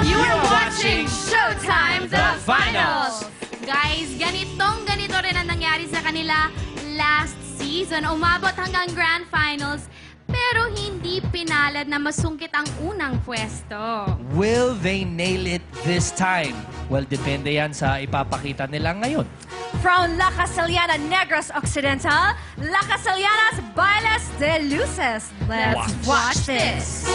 You are watching Showtime The Finals! Guys, ganito rin ang nangyari sa kanila last season. Umabot hanggang Grand Finals, pero hindi pinalad na masungkit ang unang pwesto. Will they nail it this time? Well, depende yan sa ipapakita nila ngayon. From La Casellana Negros Occidental, La Casellanas Bailes de Luces. Let's watch this.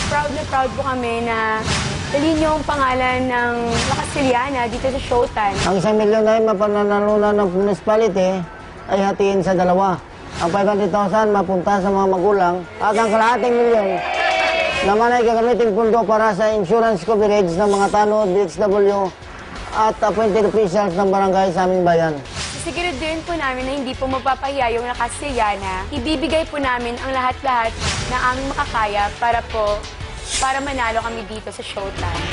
Proud na proud po kami na dali niyo ang pangalan ng La Casellana dito sa Showtime. Ang 1 milyon na mapananalunan ng municipality ay hatiin sa dalawa. Ang 500,000 mapunta sa mga magulang at ang kalahating milyon naman ay gagamitin pundo para sa insurance coverage ng mga tanod, DHW at appointed officials ng barangay sa aming bayan. Siguraduhin po namin na hindi po mapapahiya yung La Casellana. Ibibigay po namin ang lahat-lahat na aming makakaya para manalo kami dito sa Showtime.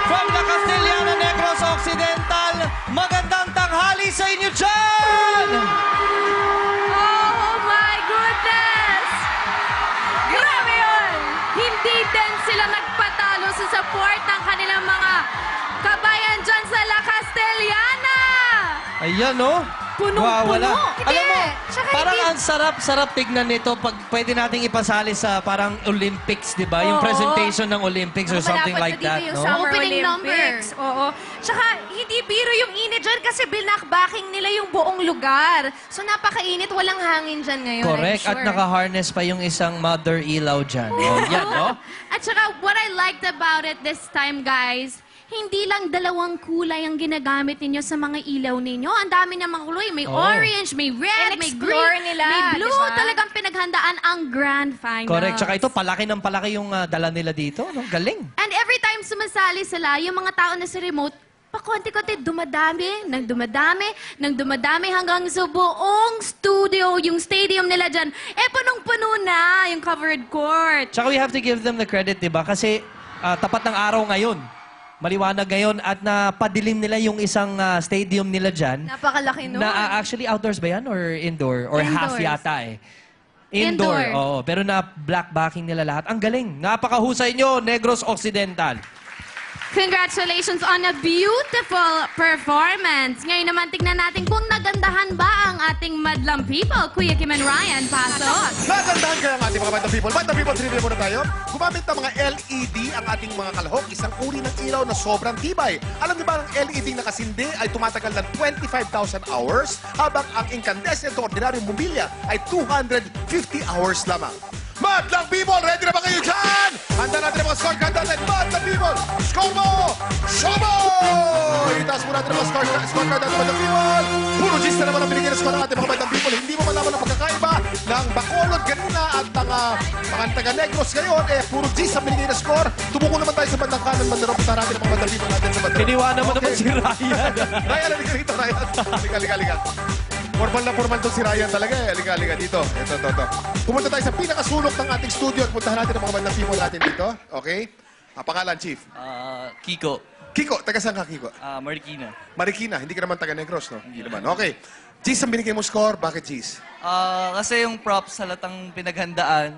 From La Casellana Negros Occidental, magandang tanghali sa inyo dyan! Oh my goodness! Grabe yun! Hindi din sila nagpatalo sa support ng kanilang mga kabayan dyan sa La Castellana! Ayan, no? Punong-puno. Alam Hindi. mo, Tsaka parang hindi- ang sarap tignan nito pag pwede nating ipasali sa parang Olympics, di ba? Yung Oo. presentation ng Olympics or something like that, Yung no? Summer Opening Olympics. number. Oo. Tsaka, hindi biro yung init dyan kasi binakbaking nila yung buong lugar. So, napakainit. Walang hangin dyan ngayon, Correct. I'm sure. At naka-harness pa yung isang mother ilaw dyan. Oh, yan, no? At saka, what I liked about it this time, guys, hindi lang dalawang kulay ang ginagamit ninyo sa mga ilaw ninyo. Ang dami ng mga kulay. May Oh. orange, may red, may In-explore green, nila, may blue. di ba? Talagang pinaghandaan ang grand finals. Correct. Tsaka ito, palaki ng palaki yung dala nila dito. No? Galing. And every time sumasali sila, yung mga tao na sa remote, pakonti-konti, dumadami, nang dumadami hanggang sa buong studio, yung stadium nila dyan. Punong-puno na yung covered court. Tsaka we have to give them the credit, di ba? Kasi tapat ng araw ngayon. maliwanag ngayon at napadilim nila yung isang stadium nila dyan. Napakalaki nun. Actually, outdoors ba yan or indoor? Or half Indoors. yata eh. Indoor. Indoor. Oo, pero na black backing nila lahat. Ang galing. Napakahusay nyo, Negros Occidental. Congratulations on a beautiful performance. Ngayon naman, tignan natin kung nagandahan ba ang ating madlang people. Kuya Kim and Ryan, pasok. Nagandahan kaya ang ating mga Banda People. Banda People, trivia muna tayo. Gumamit ng mga LED ang ating mga kalahok. Isang uri ng ilaw na sobrang tibay. Alam niyo ba ang LED na kasindi ay tumatagal ng 25,000 hours habang ang incandescent o ordinaryong bumbilya ay 250 hours lamang. Madlang People, ready na ba kayo dyan? Handa natin ang mga score card natin. Madlang People, score mo! Show mo! Itaas mo natin ang mga score card natin, Madlang People. Puro G's na naman ang binigyan ng score ng ating mga Madlang People. Hindi mo malaman ang pagkakaiba ng Bacolod kanina at ng mga taga-Negros ngayon. Puro G's ang binigyan ng score. Tumuko naman tayo sa bandang kanan. Bandang punta natin ang mga Madlang People natin sa bandang. Iniwanan mo naman si Ryan. Ryan, halika rito, Ryan. Halika. Formal na formal to si Ryan talaga eh. Halika dito. Ito. Pumunta tayo sa pinakasulok ng ating studio at puntahan natin ang mga bandang people natin dito. Okay? Pangalan, Chief? Kiko, Kiko. Taga saan ka, Kiko? Marikina. Marikina. Hindi ka naman taga Negros, no? Hindi naman. Okay. Cheese ang binigay mo score. Bakit cheese? Kasi yung props halatang pinaghandaan.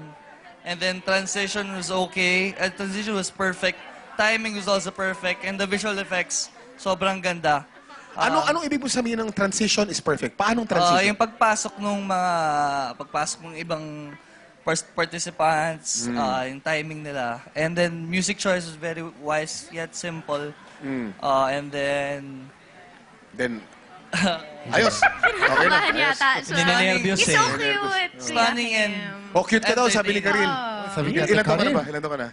And then transition was okay. Transition was perfect. Timing was also perfect. And the visual effects, sobrang ganda. Anong ibig mo sabihin ng transition is perfect? Paanong transition? Yung pagpasok ng ibang participants, yung timing nila. And then music choice was very wise yet simple. And then Then, ayos. Okay na. Kinabahan yata. Ninenervyos He's eh. so cute. stunning and Oh, cute ka daw, sabi ni Karil. Ilan taon ka na ba? Ilan taon ka na?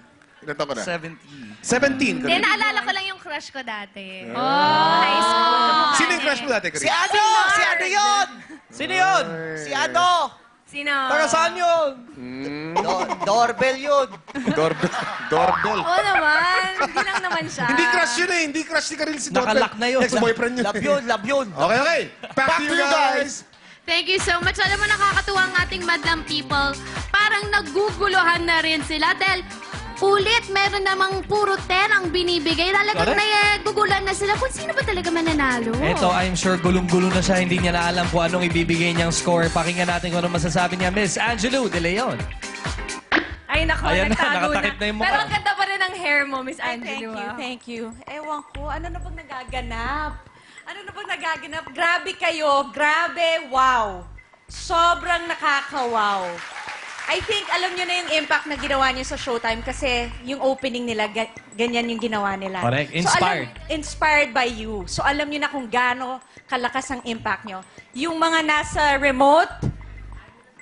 70. 17. Hindi, Karil. naalala ko lang yung crush ko dati. High school. Sino yung crush mo dati, Karil? Si Ado yun! Sino yun? Si Ado! Sino? Taga saan yun? Doorbell yun. Doorbell. Oo naman. Hindi lang naman siya. Hindi crush yun eh. Hindi crush si Karil si Doorbell. Nakalock na yun. Ex-boyfriend yun. Love yun. Okay. Back to you guys. Thank you so much. Alam mo, nakakatuwa ang ating madlang people. Parang naguguluhan na rin sila dahil ulit, meron namang puro 10 ang binibigay. Talagang Correct. nagugulan na sila kung sino ba talaga mananalo. Eto, I'm sure gulong-gulo na siya. Hindi niya na alam kung anong ibibigay niyang score. Pakinggan natin kung anong masasabi niya. Miss Angelou De Leon. Ay, nako, Ayan na, nagtago nakatakip na yung mukha. Pero ang ganda pa rin ng hair mo, Miss Ay, Angelo. thank you. Ewan ko, ano na pag nagaganap? Grabe kayo, grabe, wow. Sobrang nakaka-wow. I think, alam nyo na yung impact na ginawa niyo sa Showtime kasi yung opening nila, ganyan yung ginawa nila. Correct. So, Inspired. inspired by you. So, alam nyo na kung gaano kalakas ang impact nyo. Yung mga nasa remote,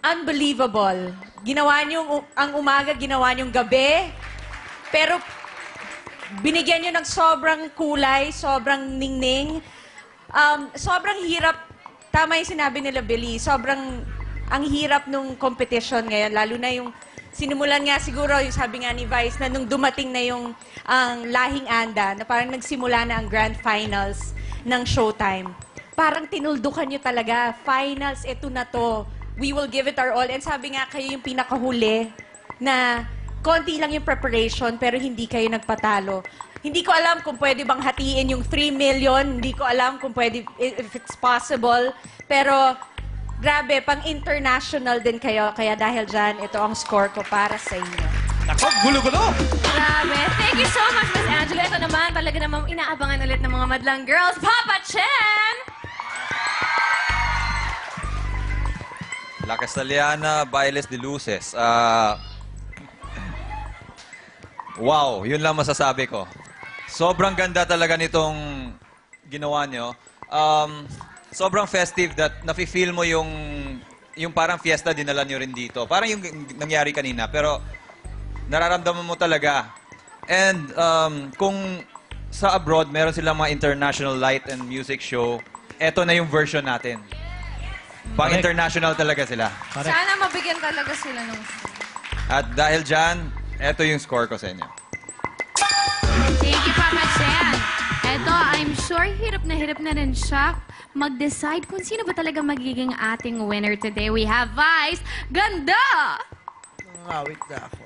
unbelievable. Ginawa nyo ang umaga, ginawa nyo gabi. Pero, binigyan nyo ng sobrang kulay, sobrang ningning. Sobrang hirap. Tama yung sinabi nila, Billy. Ang hirap nung competition ngayon. Lalo na yung sinimulan nga siguro, yung sabi nga ni Vice, na nung dumating na yung ang Lahing Anda, na parang nagsimula na ang grand finals ng Showtime. Parang tinuldukan nyo talaga. Finals, ito na to. We will give it our all. And sabi nga kayo yung pinakahuli na konti lang yung preparation pero hindi kayo nagpatalo. Hindi ko alam kung pwede bang hatiin yung 3 million. Hindi ko alam kung pwede, if it's possible. Pero, grabe, pang-international din kayo. Kaya dahil dyan, ito ang score ko para sa inyo. Nako, gulo-gulo. Grabe. Thank you so much, Miss Angelo. Ito naman, talaga namang inaabangan ulit ng mga madlang girls. Papa Chen! La Castellana, Bailes de Luces. Wow, yun lang masasabi ko. Sobrang ganda talaga nitong ginawa nyo. Sobrang festive that nafe-feel mo yung parang fiesta dinala nyo rin dito. Parang yung nangyari kanina, pero nararamdaman mo talaga. And kung sa abroad, meron silang mga international light and music show, eto na yung version natin. Pang-international talaga sila. Sana mabigyan talaga sila ng... At dahil dyan, eto yung score ko sa inyo. Thank you, Papa Chen. Eto, I'm sure hirap na rin siya mag-decide kung sino ba talaga magiging ating winner today. We have Vice. Ganda! Nangawit na ako.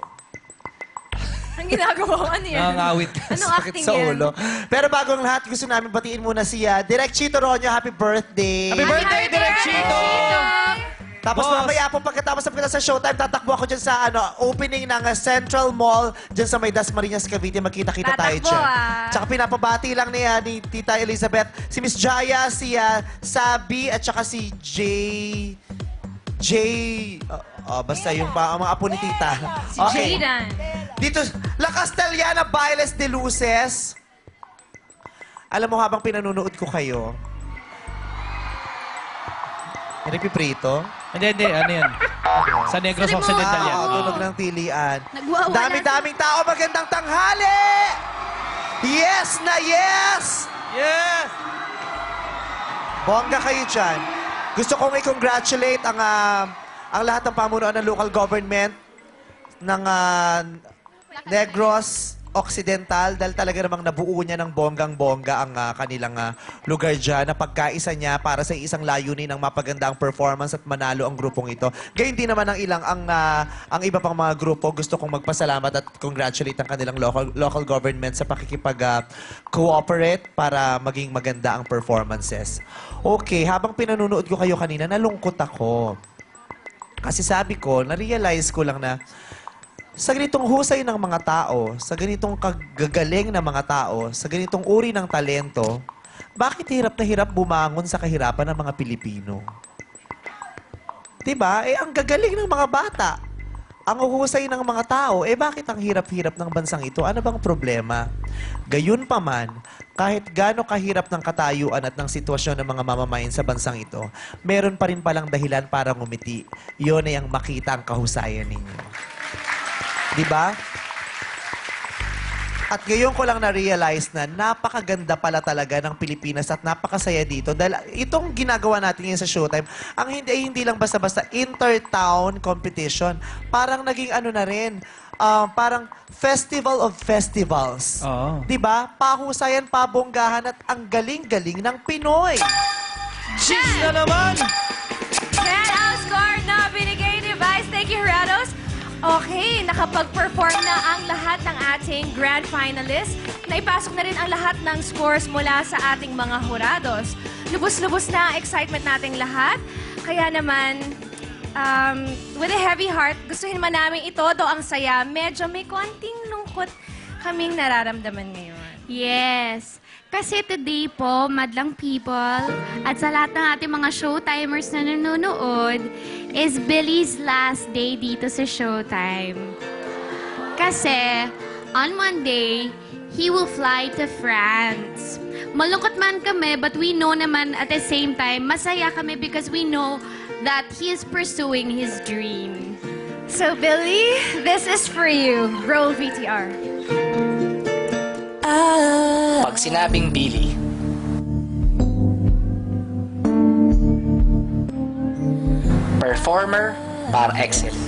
Ang ginagawa ko, ano yan? Nangangawit ka. Anong Sakit acting sa yan? ulo. Pero bago ang lahat, gusto namin batiin muna si Direk Chito Ronyo. Happy birthday! Happy birthday, Direk Chito! Tapos Boss. mamaya po pagkatapos ng sa Showtime, tatakbo ako dyan sa opening ng Central Mall dyan sa may Dasmariñas, Cavite. Magkita-kita tayo Tatakbo, dyan. ah. Tsaka pinapabati lang ni Tita Elizabeth, si Miss Jaya, si Sabi, at tsaka si basta yung mga apo ni Tita. Si Jaydan. Dito, La Castellana Bailes de Luces. Alam mo, habang pinanunood ko kayo, Pinipiprito? Hindi. Ano yan? Sa Negros Sa remote. Occidental yan. Tunog ng tilian. Nagwawala. Dami-daming tao. Magandang tanghali! Yes na yes! Yes! Bongga kayo dyan. Gusto kong i-congratulate ang lahat ng pamunuan ng local government ng Negros Occidental dahil talaga namang nabuo niya ng bonggang-bongga ang kanilang lugar dyan na pagkaisa niya para sa isang layunin ng mapaganda ang performance at manalo ang grupong ito. Gayun din naman ang ang iba pang mga grupo. Gusto kong magpasalamat at congratulate ang kanilang local government sa pakikipag-cooperate para maging maganda ang performances. Okay, habang pinanunood ko kayo kanina, nalungkot ako. Kasi sabi ko, na-realize ko lang na sa ganitong husay ng mga tao, sa ganitong kagagaling ng mga tao, sa ganitong uri ng talento, bakit hirap na hirap bumangon sa kahirapan ng mga Pilipino? Diba? Ang gagaling ng mga bata. Ang husay ng mga tao, bakit ang hirap-hirap ng bansang ito? Ano bang problema? Gayun pa man, kahit gaano kahirap ng katayuan at ng sitwasyon ng mga mamamayan sa bansang ito, meron pa rin palang dahilan para ngumiti. Yun ay ang makita ang kahusayan ninyo. Diba? At ngayon ko lang na-realize na napakaganda pala talaga ng Pilipinas at napakasaya dito. Dahil itong ginagawa natin ngayon sa Showtime, ang hindi lang basta-basta inter-town competition. Parang naging ano na rin, parang festival of festivals. Oo. Diba? Pahusayan, pabonggahan at ang galing-galing ng Pinoy. Cheers na naman! 10 ang score na binigay ni Vice. Thank you, Rados. Okay, nakapag-perform na ang lahat ng ating grand finalists. Naipasok na rin ang lahat ng scores mula sa ating mga hurados. Lubos-lubos na ang excitement nating lahat. Kaya naman, with a heavy heart, gustuhin man namin itodo ang saya. Medyo may konting lungkot kaming nararamdaman ngayon. Yes. Kasi today po, madlang people, at sa lahat ng ating mga showtimers na nanonood, is Billy's last day dito sa Showtime. Kasi, on Monday, he will fly to France. Malungkot man kami, but we know naman at the same time, masaya kami because we know that he is pursuing his dream. So, Billy, this is for you. Roll VTR. Pag sinabing Billy, performer par excellence.